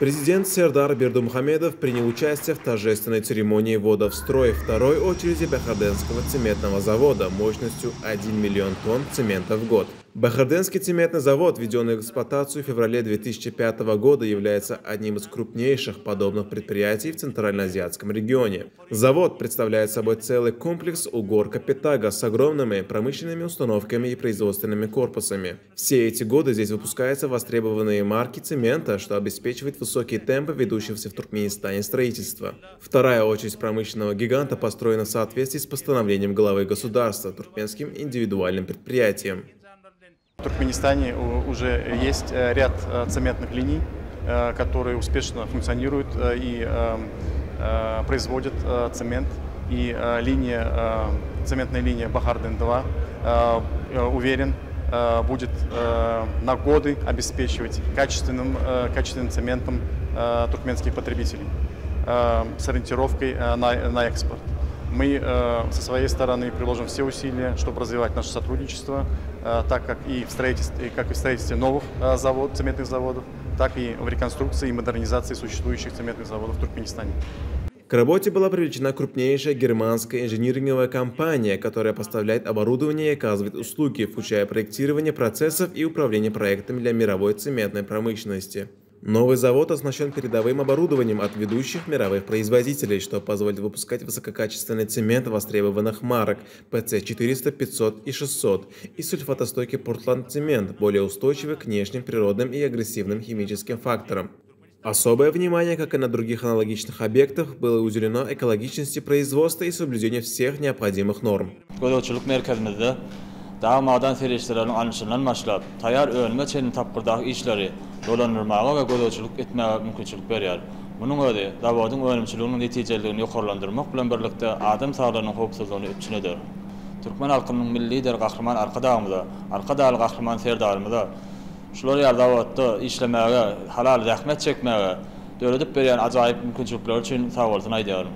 Президент Сердар Бердымухамедов принял участие в торжественной церемонии ввода в строй второй очереди Бахарденского цементного завода мощностью 1 миллион тонн цемента в год. Бахарденский цементный завод, введенный в эксплуатацию в феврале 2005 года, является одним из крупнейших подобных предприятий в Центральноазиатском регионе. Завод представляет собой целый комплекс Угор-Капитага с огромными промышленными установками и производственными корпусами. Все эти годы здесь выпускаются востребованные марки цемента, что обеспечивает высокие темпы ведущегося в Туркменистане строительства. Вторая очередь промышленного гиганта построена в соответствии с постановлением главы государства туркменским индивидуальным предприятием. В Туркменистане уже есть ряд цементных линий, которые успешно функционируют и производят цемент. И цементная линия Бахарден-2, уверен, будет на годы обеспечивать качественным цементом туркменских потребителей с ориентировкой на экспорт. Мы со своей стороны приложим все усилия, чтобы развивать наше сотрудничество, так как и в строительстве новых цементных заводов, так и в реконструкции и модернизации существующих цементных заводов в Туркменистане. К работе была привлечена крупнейшая германская инжиниринговая компания, которая поставляет оборудование и оказывает услуги, включая проектирование процессов и управление проектами для мировой цементной промышленности. Новый завод оснащен передовым оборудованием от ведущих мировых производителей, что позволит выпускать высококачественный цемент востребованных марок PC400, 500 и 600 и сульфатостойкий Портланд-цемент, более устойчивый к внешним природным и агрессивным химическим факторам. Особое внимание, как и на других аналогичных объектах, было уделено экологичности производства и соблюдению всех необходимых норм. Dağmadan serişlerin anlaşılan başlap, tayar ölme çenin tapqırdaq işleri dolandırmağa ve gözölçülük etmeye mümkünçülük berýär. Bunun öde dawodun ölümçülüğünün netijelerini ýokarlandyrmak bilen birlikde adam sağlığının howpsuzlygyny üçin eder. Türkmen halkynyň milli lider gahrman arka daly gahrman Serdarymyza şular ýar dawodda işlemäge, halal rahmet çekmäge döredip berýän ajaýyp mümkünçülükler üçin sag bolsun aýdýarym.